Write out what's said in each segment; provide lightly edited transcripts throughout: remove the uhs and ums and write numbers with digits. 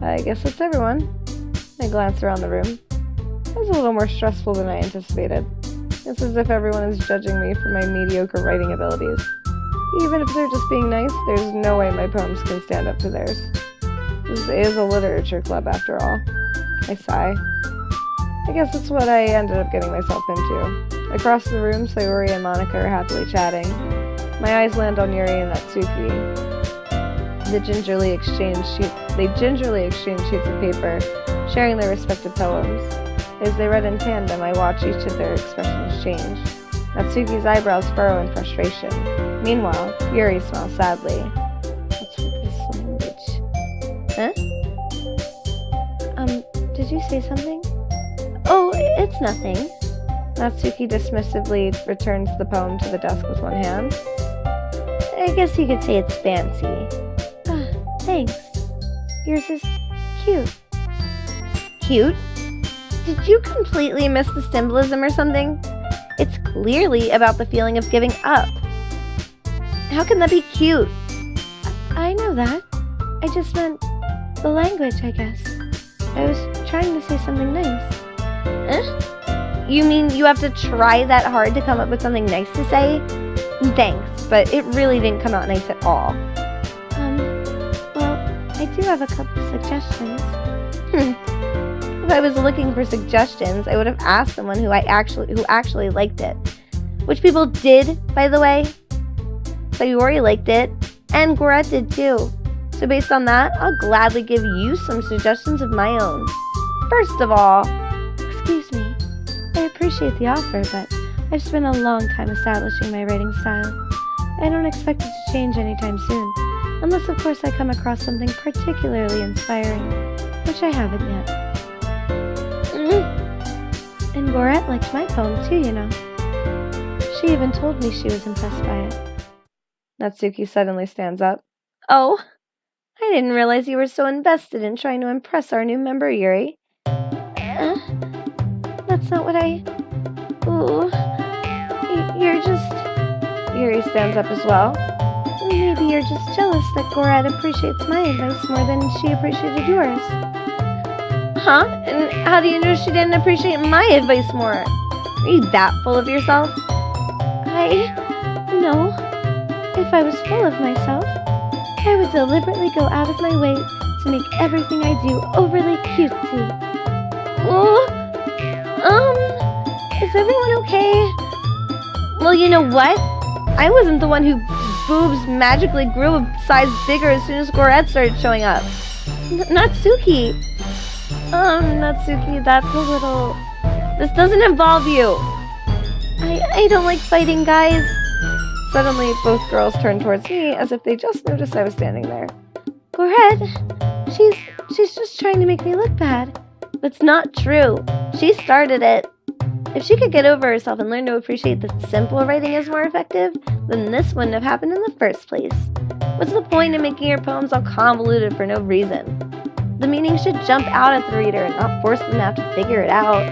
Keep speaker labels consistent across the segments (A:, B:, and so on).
A: I guess that's everyone. I glance around the room. It was a little more stressful than I anticipated. It's as if everyone is judging me for my mediocre writing abilities. Even if they're just being nice, there's no way my poems can stand up to theirs. This is a literature club, after all. I sigh. I guess that's what I ended up getting myself into. Across the room, Sayori and Monica are happily chatting. My eyes land on Yuri and Natsuki. They gingerly exchange sheets of paper, sharing their respective poems. As they read in tandem, I watch each of their expressions change. Natsuki's eyebrows furrow in frustration. Meanwhile, Yuri smiles sadly. What's with this language? Huh? Did you say something? Oh, it's nothing. Natsuki dismissively returns the poem to the desk with one hand. I guess you could say it's fancy. Thanks. Yours is cute. Cute? Did you completely miss the symbolism or something? It's clearly about the feeling of giving up. How can that be cute? I know that. I just meant the language, I guess. I was trying to say something nice. You mean you have to try that hard to come up with something nice to say? Thanks, but it really didn't come out nice at all. Well, I do have a couple suggestions. If I was looking for suggestions, I would have asked someone who actually liked it. Which people did, by the way. Sayori liked it, and Gorette did too. So based on that, I'll gladly give you some suggestions of my own. First of all, excuse me, I appreciate the offer, but I've spent a long time establishing my writing style. I don't expect it to change anytime soon, unless of course I come across something particularly inspiring, which I haven't yet. And Gorette liked my poem too, you know. She even told me she was impressed by it. Natsuki suddenly stands up. Oh, I didn't realize you were so invested in trying to impress our new member, Yuri. That's not what I... Ooh. You're just... Yuri stands up as well. Maybe you're just jealous that Gorette appreciates my advice more than she appreciated yours. Huh? And how do you know she didn't appreciate my advice more? Are you that full of yourself? No. If I was full of myself, I would deliberately go out of my way to make everything I do overly cutesy. Is everyone okay? Well, you know what? I wasn't the one who boobs magically grew a size bigger as soon as Gorette started showing up. Natsuki. Natsuki, that's a little... This doesn't involve you. I don't like fighting, guys. Suddenly, both girls turned towards me as if they just noticed I was standing there. Gorette, she's just trying to make me look bad. That's not true. She started it. If she could get over herself and learn to appreciate that simple writing is more effective, then this wouldn't have happened in the first place. What's the point in making your poems all convoluted for no reason? The meaning should jump out at the reader and not force them to have to figure it out.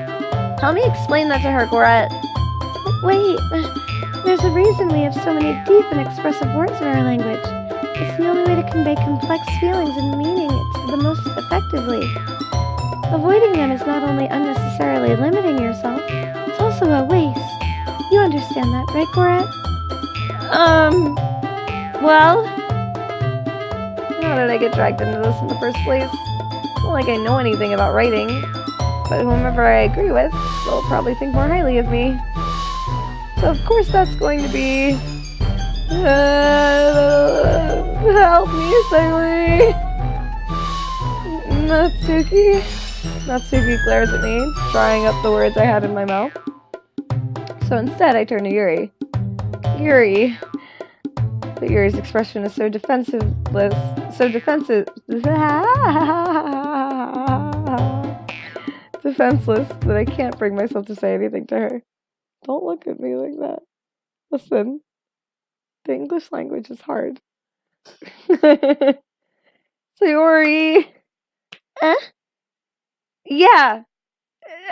A: Help me explain that to her, Gorette. Wait, there's a reason we have so many deep and expressive words in our language. It's the only way to convey complex feelings and meaning the most effectively. Avoiding them is not only unnecessarily limiting yourself, it's also a waste. You understand that, right, Gorette? Well... How did I get dragged into this in the first place? Not like I know anything about writing, but whomever I agree with will probably think more highly of me. So of course that's going to be... help me, Sayori! Natsuki? Natsuki glares at me, drying up the words I had in my mouth. So instead I turn to Yuri. Yuri. But Yuri's expression is so defensive defenseless that I can't bring myself to say anything to her. Don't look at me like that. Listen, the English language is hard. Sayori! Yeah!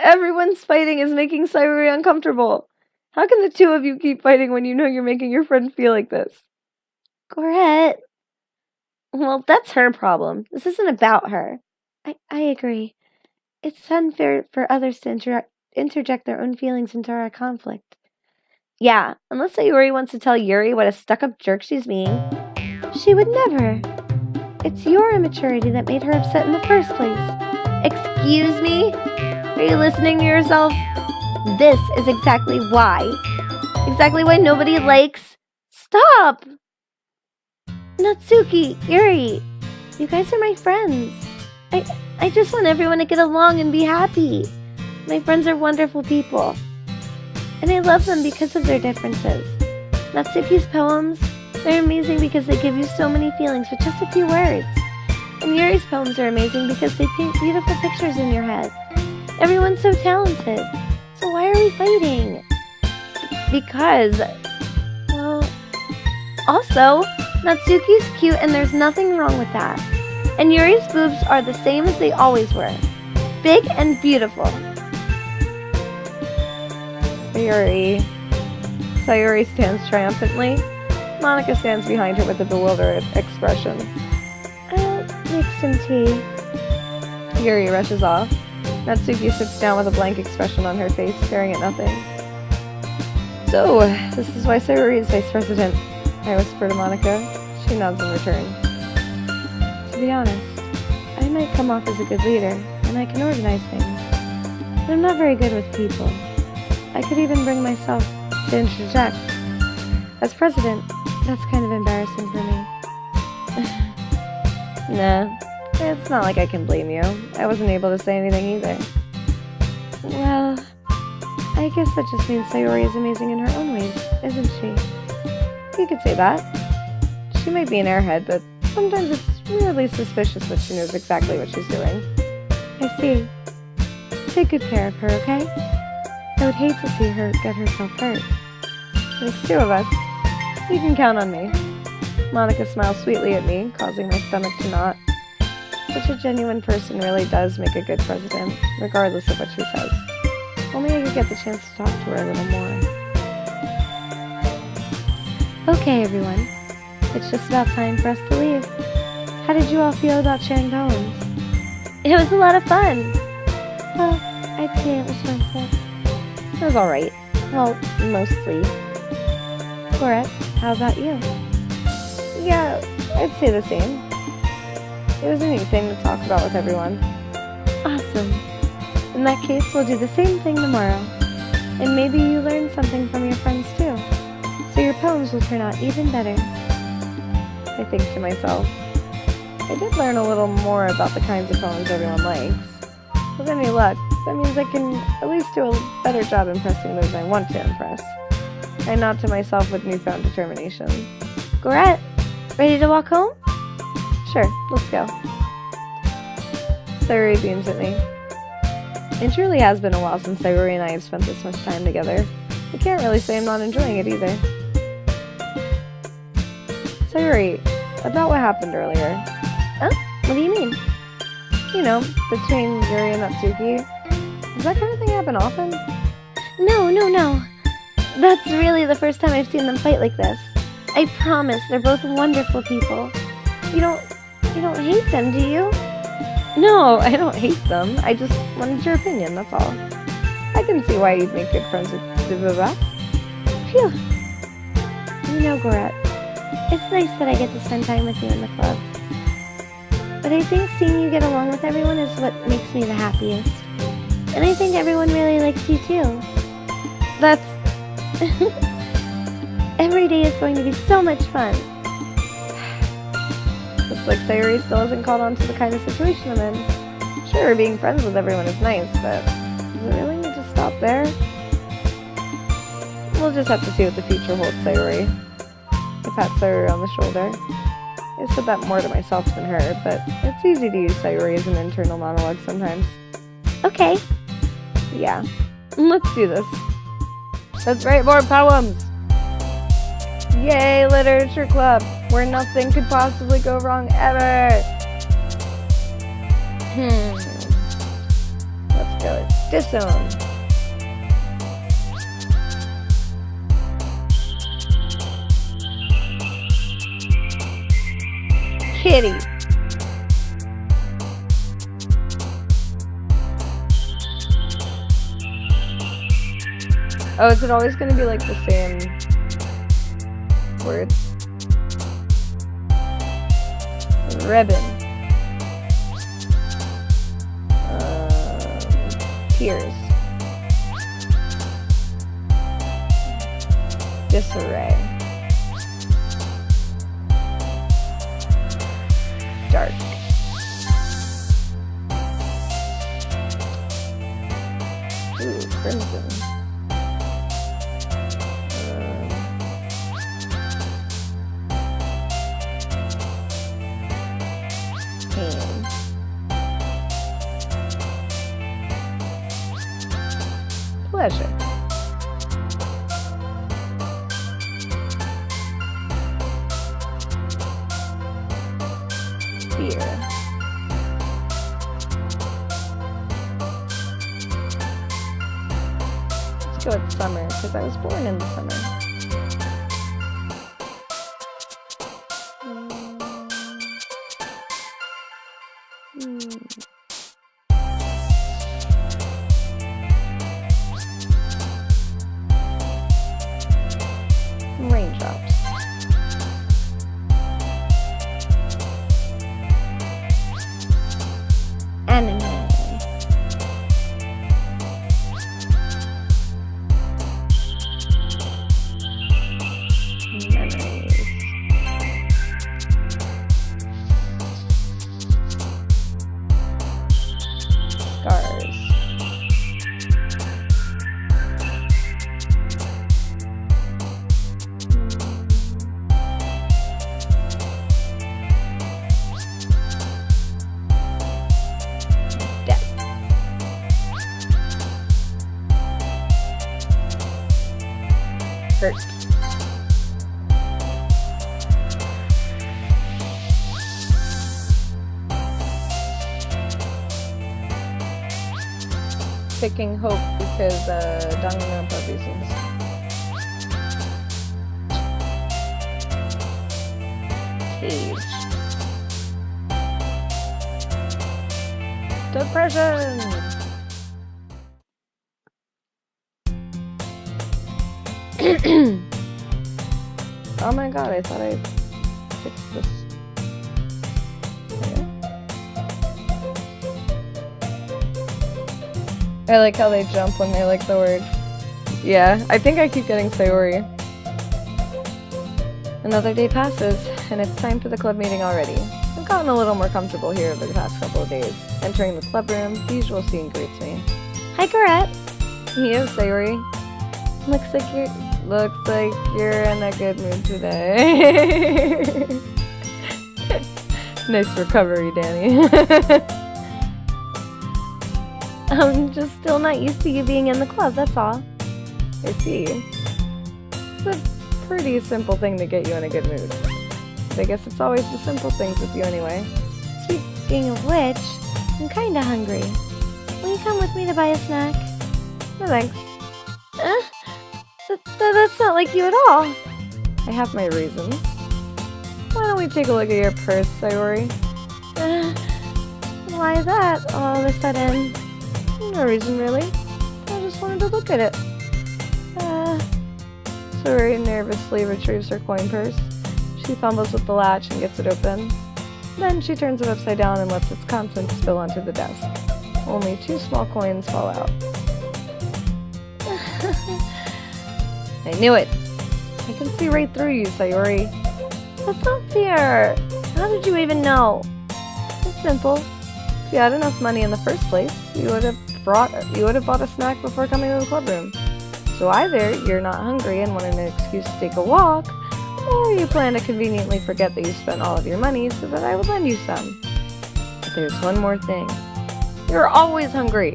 A: Everyone's fighting is making Sayori uncomfortable. How can the two of you keep fighting when you know you're making your friend feel like this? Gorette. Well, that's her problem. This isn't about her. I agree. It's unfair for others to interject their own feelings into our conflict. Yeah, unless Sayori wants to tell Yuri what a stuck-up jerk she's being. She would never. It's your immaturity that made her upset in the first place. Excuse me? Are you listening to yourself? This is exactly why. Exactly why nobody likes... Stop! Natsuki, Yuri, you guys are my friends. I just want everyone to get along and be happy. My friends are wonderful people. And I love them because of their differences. Natsuki's poems, they're amazing because they give you so many feelings with just a few words. And Yuri's poems are amazing because they paint beautiful pictures in your head. Everyone's so talented. So why are we fighting? Because, well, also, Natsuki's cute and there's nothing wrong with that. And Yuri's boobs are the same as they always were. Big and beautiful. Sayori stands triumphantly. Monica stands behind her with a bewildered expression. I'll make some tea. Yuri rushes off. Natsuki sits down with a blank expression on her face, staring at nothing. So, this is why Sayori is vice president, I whisper to Monica. She nods in return. To be honest, I might come off as a good leader, and I can organize things. But I'm not very good with people. I could even bring myself to interject. As president, that's kind of embarrassing for me. Nah, it's not like I can blame you. I wasn't able to say anything either. Well, I guess that just means Sayori is amazing in her own ways, isn't she? You could say that. She might be an airhead, but sometimes it's weirdly suspicious that she knows exactly what she's doing. I see. Take good care of her, okay? I would hate to see her get herself hurt. There's two of us. You can count on me. Monica smiles sweetly at me, causing my stomach to knot. Such a genuine person really does make a good president, regardless of what she says. Only I could get the chance to talk to her a little more. Okay, everyone. It's just about time for us to leave. How did you all feel about sharing poems? It was a lot of fun. Well, I'd say it was fun too. It was alright. Well, mostly. Gorette, how about you? Yeah, I'd say the same. It was a neat thing to talk about with everyone. Awesome. In that case, we'll do the same thing tomorrow. And maybe you learn something from your friends too. So your poems will turn out even better. I think to myself. I did learn a little more about the kinds of poems everyone likes. With any luck, that means I can at least do a better job impressing those I want to impress. I nod to myself with newfound determination. Gorette, ready to walk home? Sure, let's go. Sayori beams at me. It truly has been a while since Sayori and I have spent this much time together. I can't really say I'm not enjoying it either. Sayori, about what happened earlier. Huh? What do you mean? You know, between Yuri and Natsuki. Does that kind of thing happen often? No. That's really the first time I've seen them fight like this. I promise, they're both wonderful people. You don't hate them, do you? No, I don't hate them. I just wanted your opinion, that's all. I can see why you'd make good friends with Blah. Phew. You know, Gorette, it's nice that I get to spend time with you in the club. But I think seeing you get along with everyone is what makes me the happiest. And I think everyone really likes you too. That's... Every day is going to be so much fun. Looks like Sayori still hasn't caught on to the kind of situation I'm in. Sure, being friends with everyone is nice, but does it really need to stop there? We'll just have to see what the future holds, Sayori. I pat Sayori on the shoulder. I said that more to myself than her, but it's easy to use Sayori as an internal monologue sometimes. Okay. Yeah. Let's do this. Let's write more poems! Yay, Literature Club! Where nothing could possibly go wrong ever! Let's go with Disown. Kitty. Oh, is it always going to be like the same words? Ribbon. Tears. Disarray. Dark. Ooh, crimson. Pain. Pleasure. Fear. Let's go with summer, because I was born in the summer. Raindrops. Anime. Memories. Scars. Hurt. Picking hope because Danganronpa reasons. Cage. Depression. Oh my god, I thought I fixed this. Okay. I like how they jump when they like the word. Yeah, I think I keep getting Sayori. Another day passes, and it's time for the club meeting already. I've gotten a little more comfortable here over the past couple of days. Entering the club room, the usual scene greets me. Hi, Corette! He is Sayori. Looks like you're in a good mood today. Nice recovery, Danny. I'm just still not used to you being in the club, that's all. I see. It's a pretty simple thing to get you in a good mood. But I guess it's always the simple things with you anyway. Speaking of which, I'm kinda hungry. Will you come with me to buy a snack? No thanks. That's not like you at all. I have my reasons. Why don't we take a look at your purse, Sayori? Why that all of a sudden? No reason, really. I just wanted to look at it. Sayori nervously retrieves her coin purse. She fumbles with the latch and gets it open. Then she turns it upside down and lets its contents spill onto the desk. Only 2 small coins fall out. I knew it! I can see right through you, Sayori. That's not fair! How did you even know? It's simple. If you had enough money in the first place, you would have bought a snack before coming to the club room. So either you're not hungry and wanted an excuse to take a walk, or you plan to conveniently forget that you spent all of your money so that I would lend you some. But there's one more thing. You're always hungry!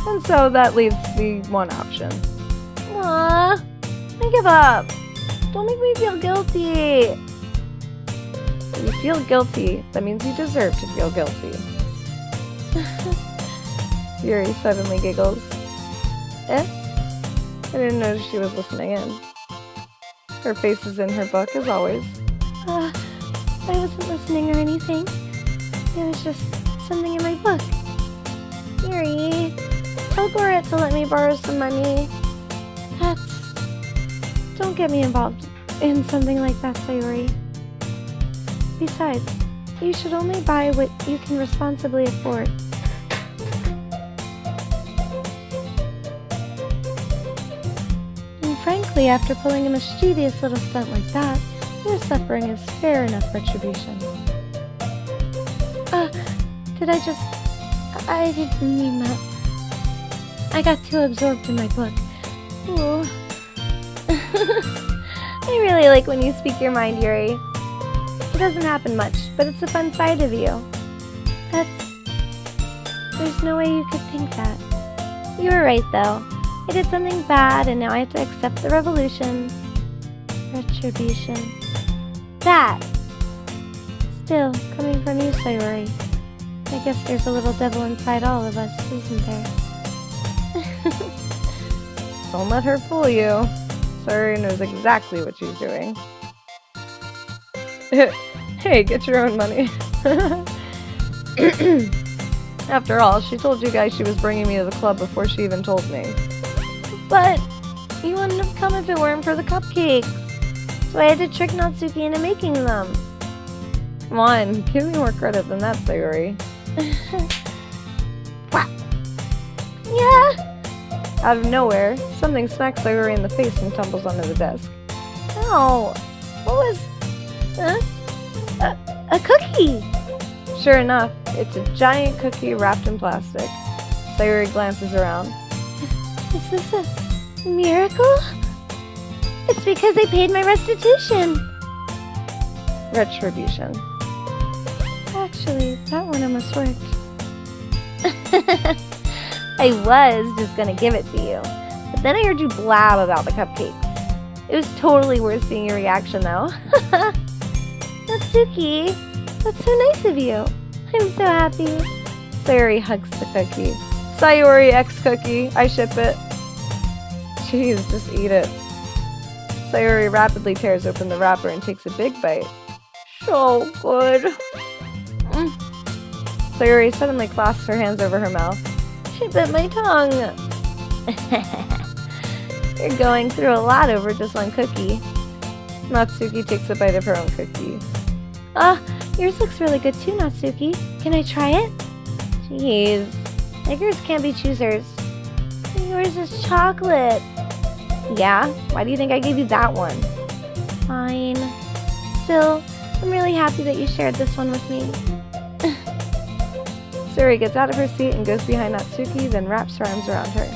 A: And so that leaves the one option. Aww, I give up. Don't make me feel guilty. If you feel guilty, that means you deserve to feel guilty. Yuri suddenly giggles. I didn't notice she was listening in. Her face is in her book, as always. I wasn't listening or anything. It was just something in my book. Yuri, tell Gorette to let me borrow some money. Don't get me involved in something like that, Sayori. Besides, you should only buy what you can responsibly afford. And frankly, after pulling a mischievous little stunt like that, your suffering is fair enough retribution. I didn't mean that. I got too absorbed in my book. Ooh. I really like when you speak your mind, Yuri. It doesn't happen much, but it's a fun side of you. There's no way you could think that. You were right, though. I did something bad, and now I have to accept the revolution. Retribution. That! Still, coming from you, Sayori. I guess there's a little devil inside all of us, isn't there?
B: Don't let her fool you. Sayori knows exactly what she's doing. Hey, get your own money. After all, she told you guys she was bringing me to the club before she even told me.
A: But you wouldn't have come if it weren't for the cupcakes. So I had to trick Natsuki into making them.
B: Come on, give me more credit than that, Sayori.
A: Wow. Yeah.
B: Out of nowhere, something smacks Sayori in the face and tumbles onto the desk.
A: Ow. What was... A cookie!
B: Sure enough, it's a giant cookie wrapped in plastic. Sayori glances around.
A: Is this a miracle? It's because I paid my restitution.
B: Retribution.
A: Actually, that one almost worked. I was just gonna give it to you, but then I heard you blab about the cupcakes. It was totally worth seeing your reaction, though. Natsuki, that's so nice of you. I'm so happy.
B: Sayori hugs the cookie. Sayori X cookie, I ship it. Jeez, just eat it. Sayori rapidly tears open the wrapper and takes a big bite. So good. Sayori suddenly clasps her hands over her mouth.
A: She bit my tongue. You're going through a lot over just one cookie.
B: Natsuki takes a bite of her own cookie.
A: Yours looks really good too, Natsuki. Can I try it? Jeez. Beggars can't be choosers. Yours is chocolate.
B: Yeah? Why do you think I gave you that one?
A: Fine. Still, I'm really happy that you shared this one with me.
B: Sayori gets out of her seat and goes behind Natsuki, then wraps her arms around her.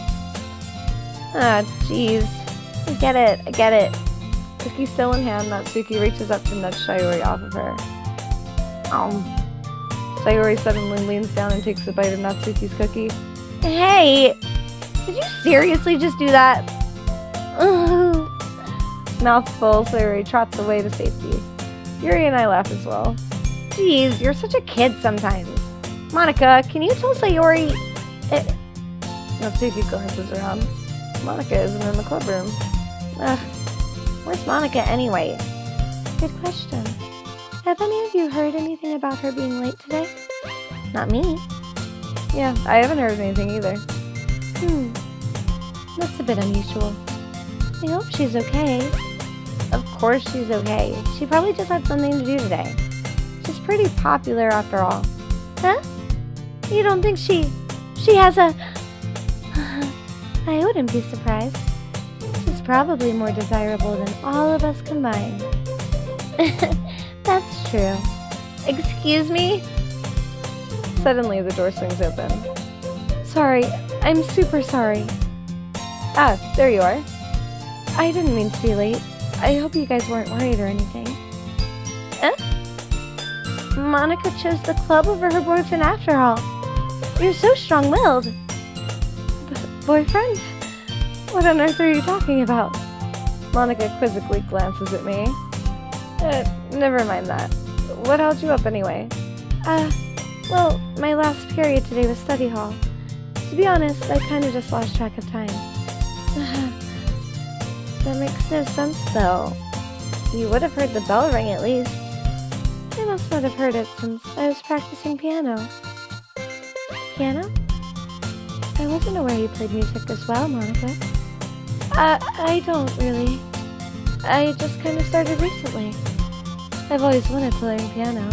B: Ah, jeez.
A: I get it.
B: Cookie still in hand, Natsuki reaches up to nudge Sayori off of her. Sayori suddenly leans down and takes a bite of Natsuki's cookie.
A: Hey! Did you seriously just do that?
B: Mouth full, Sayori trots away to safety. Yuri and I laugh as well.
A: Jeez, you're such a kid sometimes. Monica, can you tell Sayori...
B: Natsuki glances around. Monica isn't in the clubroom.
A: Where's Monica anyway? Good question. Have any of you heard anything about her being late today? Not me.
B: Yeah, I haven't heard anything either.
A: That's a bit unusual. I hope she's okay. Of course she's okay. She probably just had something to do today. She's pretty popular after all. Huh? You don't think she has a... I wouldn't be surprised. She's probably more desirable than all of us combined. That's true. Excuse me?
B: Suddenly, the door swings open.
A: Sorry, I'm super sorry.
B: Ah, there you are.
A: I didn't mean to be late. I hope you guys weren't worried or anything. Monica chose the club over her boyfriend after all. You're so strong-willed. Boyfriend? What on earth are you talking about?
B: Monica quizzically glances at me. Never mind that. What held you up anyway?
A: Well, my last period today was study hall. To be honest, I kind of just lost track of time. That makes no sense, though. You would have heard the bell ring at least. I must not have heard it since I was practicing piano. Piano? I wasn't aware you played music as well, Monica. I don't really. I just kind of started recently. I've always wanted to learn piano.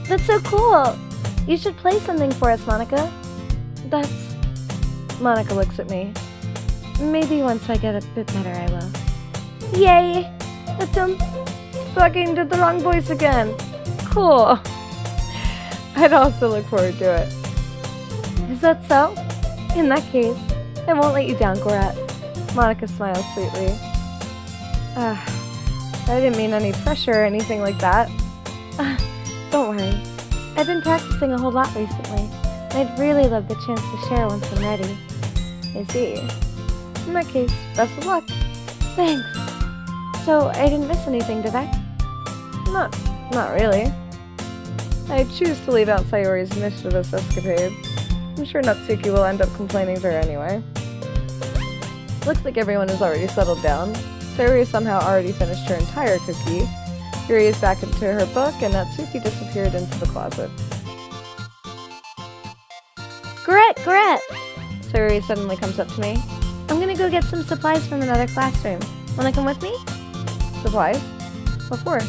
A: That's so cool! You should play something for us, Monica.
B: Monica looks at me. Maybe once I get a bit better, I will.
A: Yay!
B: Atom fucking did the wrong voice again. Cool. I'd also look forward to it.
A: Is that so?
B: In that case, I won't let you down, Gorat. Monica smiles sweetly. I didn't mean any pressure or anything like that. Don't worry. I've been practicing a whole lot recently. I'd really love the chance to share once I'm ready. I see. In that case, best of luck.
A: Thanks. So, I didn't miss anything, did I?
B: Not really. I choose to leave out Sayori's mischievous escapade. I'm sure Natsuki will end up complaining to her anyway. Looks like everyone has already settled down. Sayori somehow already finished her entire cookie. Yuri is back into her book, and Natsuki disappeared into the closet.
A: Goret!
B: Sayori suddenly comes up to me.
A: I'm gonna go get some supplies from another classroom. Wanna come with me?
B: Supplies? What for?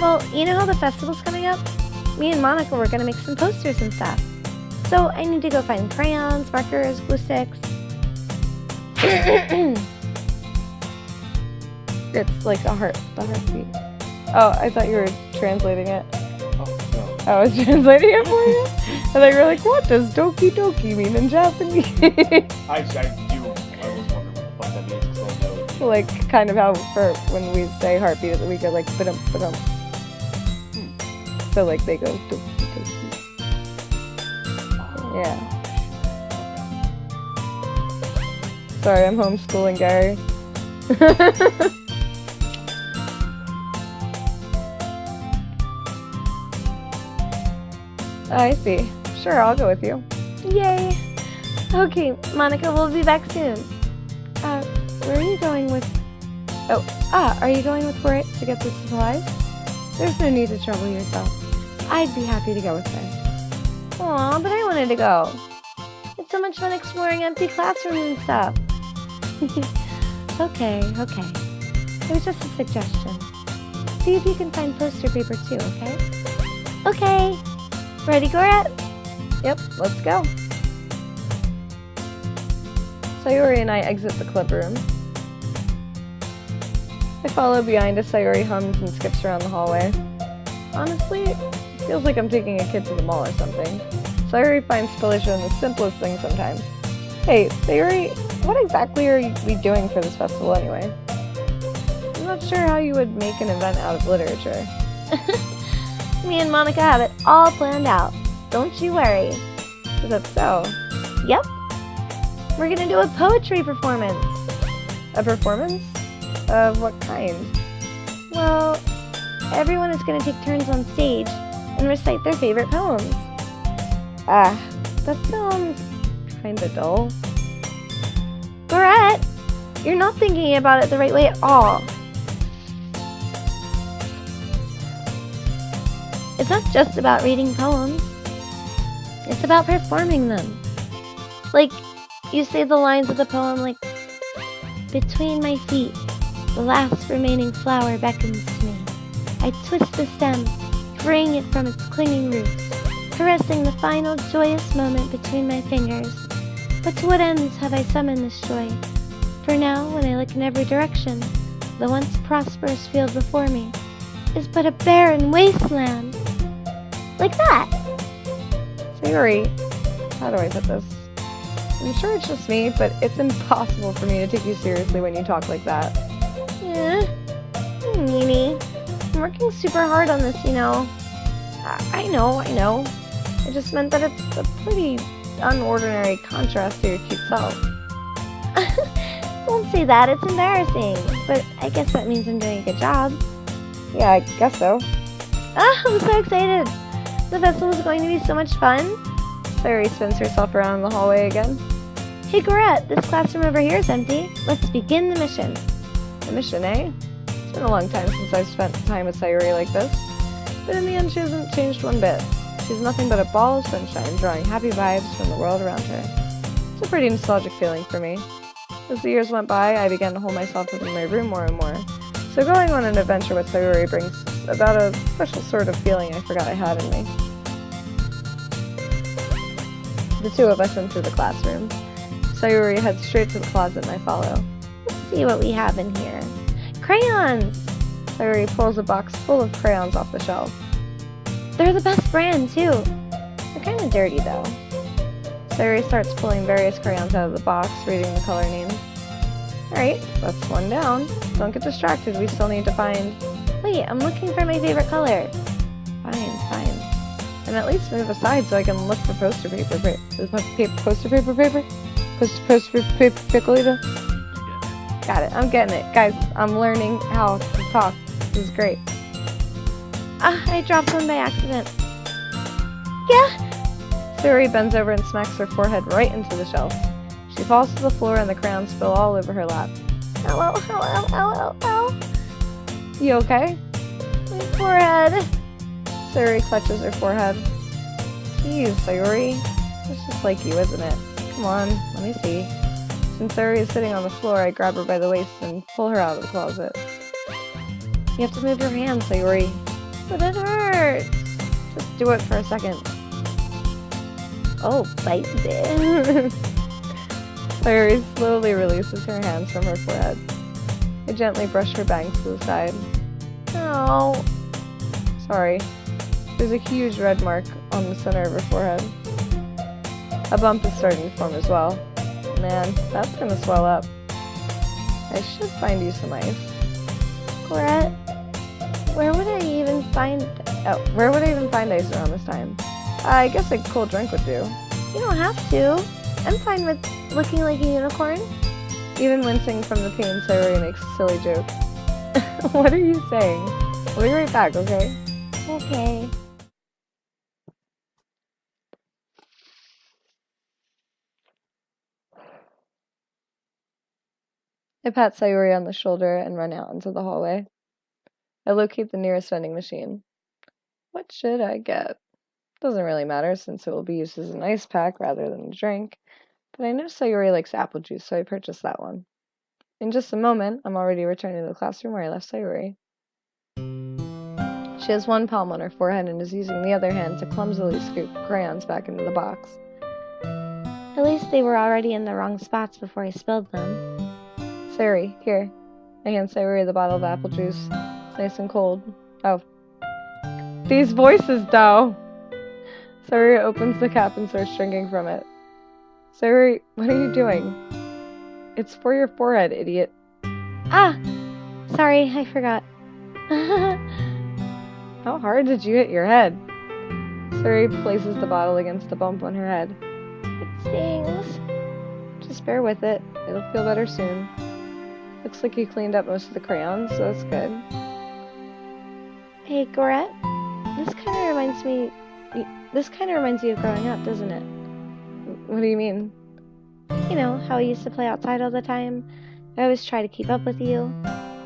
A: Well, you know how the festival's coming up? Me and Monica were gonna make some posters and stuff. So I need to go find crayons, markers, glue sticks.
B: It's like the heartbeat. Oh, I thought you were translating it.
C: Oh, no.
B: I was translating it for you? And they were like, what does Doki Doki mean in Japanese?
C: I was wondering what the fuck that means because I know.
B: Like, kind of how for when we say heartbeat, we go like, ba-dum, ba-dum. So, like, they go, Doki Doki. Yeah. Sorry, I'm homeschooling Gary. I see. Sure, I'll go with you.
A: Yay! Okay, Monica, we'll be back soon.
B: Where are you going with... are you going with Goret to get the supplies? There's no need to trouble yourself. I'd be happy to go with her.
A: Aw, but I wanted to go. It's so much fun exploring empty classrooms and stuff.
B: Okay. It was just a suggestion. See if you can find poster paper too, okay?
A: Okay. Ready, Goret?
B: Yep, let's go. Sayori and I exit the club room. I follow behind as Sayori hums and skips around the hallway. Honestly, it feels like I'm taking a kid to the mall or something. Sayori finds pleasure in the simplest things sometimes. Hey, Sayori, what exactly are we doing for this festival anyway? I'm not sure how you would make an event out of literature.
A: Me and Monica have it all planned out. Don't you worry.
B: Is that so?
A: Yep. We're gonna do a poetry performance.
B: A performance? Of what kind?
A: Well, everyone is gonna take turns on stage and recite their favorite poems.
B: That sounds kinda dull.
A: Goret, you're not thinking about it the right way at all. It's not just about reading poems. It's about performing them. Like, you say the lines of the poem like, between my feet, the last remaining flower beckons to me. I twist the stem, freeing it from its clinging roots, caressing the final joyous moment between my fingers. But to what ends have I summoned this joy? For now, when I look in every direction, the once prosperous field before me is but a barren wasteland. Like that.
B: Sayori, how do I put this? I'm sure it's just me, but it's impossible for me to take you seriously when you talk like that.
A: Yeah. Meanie. I'm working super hard on this, you know.
B: I know. I just meant that it's a pretty unordinary contrast to your cute self.
A: Don't say that, it's embarrassing. But I guess that means I'm doing a good job.
B: Yeah, I guess so.
A: I'm so excited. The festival is going to be so much fun.
B: Sayori spins herself around in the hallway again.
A: Hey, Goret, this classroom over here is empty. Let's begin the mission.
B: The mission, eh? It's been a long time since I've spent time with Sayori like this. But in the end, she hasn't changed one bit. She's nothing but a ball of sunshine, drawing happy vibes from the world around her. It's a pretty nostalgic feeling for me. As the years went by, I began to hold myself within my room more and more, So going on an adventure with Sayori brings about a special sort of feeling I forgot I had in me. The two of us enter the classroom. Sayori heads straight to the closet and I follow.
A: Let's see what we have in here. Crayons!
B: Sayori pulls a box full of crayons off the shelf.
A: They're the best brand, too. They're kind of dirty, though.
B: Sayori starts pulling various crayons out of the box, reading the color names. Alright, that's one down. Don't get distracted, we still need to find...
A: Wait, I'm looking for my favorite color.
B: Fine. And at least move aside so I can look for poster paper. Poster paper? Poster paper picolita? Got it, I'm getting it. Guys, I'm learning how to talk. This is great.
A: Ah, I dropped one by accident.
B: Yeah! Sayori bends over and smacks her forehead right into the shelf. She falls to the floor and the crayons spill all over her lap. Ow. You okay?
A: My forehead.
B: Sayori clutches her forehead. Jeez, Sayori. It's just like you, isn't it? Come on, let me see. Since Sayori is sitting on the floor, I grab her by the waist and pull her out of the closet. You have to move your hands, Sayori.
A: But it hurts.
B: Just do it for a second.
A: Oh, bite it.
B: Sayori slowly releases her hands from her forehead. I gently brush her bangs to the side.
A: Oh.
B: Sorry. There's a huge red mark on the center of her forehead. A bump is starting to form as well. Man, that's gonna swell up. I should find you some ice.
A: Corette, where would I even find
B: ice around this time? I guess a cold drink would do.
A: You don't have to. I'm fine with looking like a unicorn.
B: Even wincing from the pain, Sayori makes a silly joke. What are you saying? I'll be right back, okay?
A: Okay.
B: I pat Sayori on the shoulder and run out into the hallway. I locate the nearest vending machine. What should I get? Doesn't really matter since it will be used as an ice pack rather than a drink, but I know Sayori likes apple juice, so I purchased that one. In just a moment, I'm already returning to the classroom where I left Sayori. She has one palm on her forehead and is using the other hand to clumsily scoop crayons back into the box.
A: At least they were already in the wrong spots before I spilled them.
B: Sayori, here. I hand Sayori the bottle of apple juice. It's nice and cold. Oh. These voices, though! Sayori opens the cap and starts drinking from it. Sayori, what are you doing? It's for your forehead, idiot.
A: Ah! Sorry, I forgot.
B: How hard did you hit your head? Sayori places the bottle against the bump on her head.
A: It stings.
B: Just bear with it. It'll feel better soon. Looks like you cleaned up most of the crayons, so that's good.
A: Hey, Gorette. This kind of reminds you of growing up, doesn't it?
B: What do you mean?
A: You know, how we used to play outside all the time. I always try to keep up with you.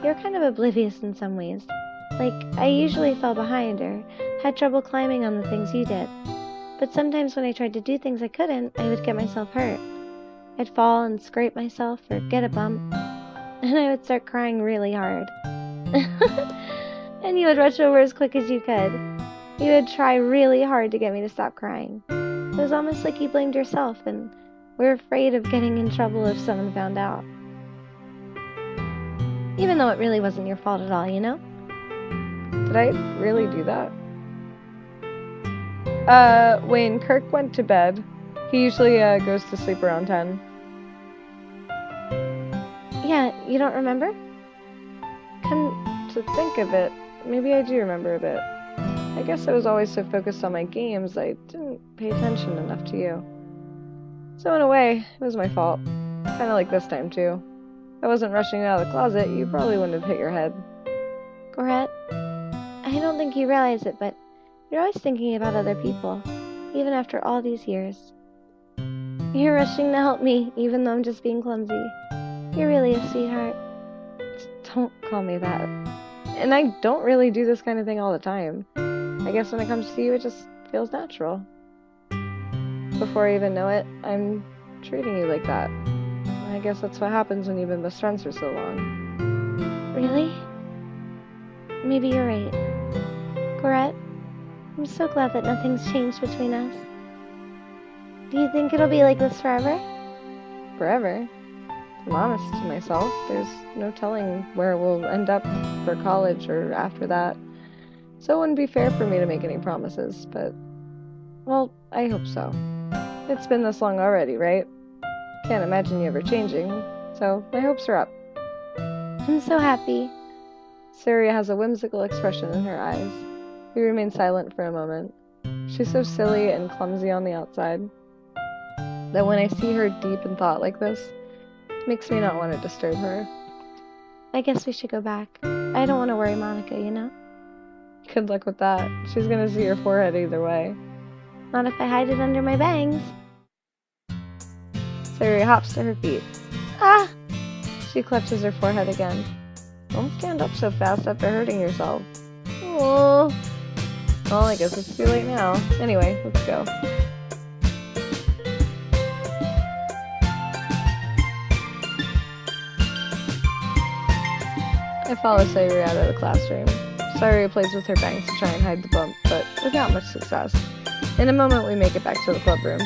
A: You're kind of oblivious in some ways. Like, I usually fell behind or had trouble climbing on the things you did. But sometimes when I tried to do things I couldn't, I would get myself hurt. I'd fall and scrape myself or get a bump. And I would start crying really hard. And you would rush over as quick as you could. You would try really hard to get me to stop crying. It was almost like you blamed yourself and were afraid of getting in trouble if someone found out. Even though it really wasn't your fault at all, you know?
B: Did I really do that? When Kirk went to bed, he usually goes to sleep around 10.
A: Yeah, you don't remember?
B: Come to think of it, maybe I do remember a bit. I guess I was always so focused on my games, I didn't pay attention enough to you. So in a way, it was my fault. Kinda like this time, too. If I wasn't rushing out of the closet, you probably wouldn't have hit your head.
A: Gorette, I don't think you realize it, but you're always thinking about other people, even after all these years. You're rushing to help me, even though I'm just being clumsy. You're really a sweetheart.
B: Don't call me that. And I don't really do this kind of thing all the time. I guess when it comes to you, it just feels natural. Before I even know it, I'm treating you like that. I guess that's what happens when you've been best friends for so long.
A: Really? maybe you're right. Gorette, I'm so glad that nothing's changed between us. Do you think it'll be like this forever?
B: Forever? If I'm honest to myself, there's no telling where we'll end up for college or after that. So it wouldn't be fair for me to make any promises, but, well, I hope so. It's been this long already, right? Can't imagine you ever changing, so my hopes are up.
A: I'm so happy.
B: Sayori has a whimsical expression in her eyes. We remain silent for a moment. She's so silly and clumsy on the outside that when I see her deep in thought like this, it makes me not want to disturb her.
A: I guess we should go back. I don't want to worry Monica, you know?
B: Good luck with that. She's gonna see your forehead either way.
A: Not if I hide it under my bangs.
B: Sayori hops to her feet.
A: Ah!
B: She clutches her forehead again. Don't stand up so fast after hurting yourself.
A: Oh.
B: Well, I guess it's too late now. Anyway, let's go. I follow Sayori out of the classroom. Sayori plays with her bangs to try and hide the bump, but without much success. In a moment, we make it back to the club room.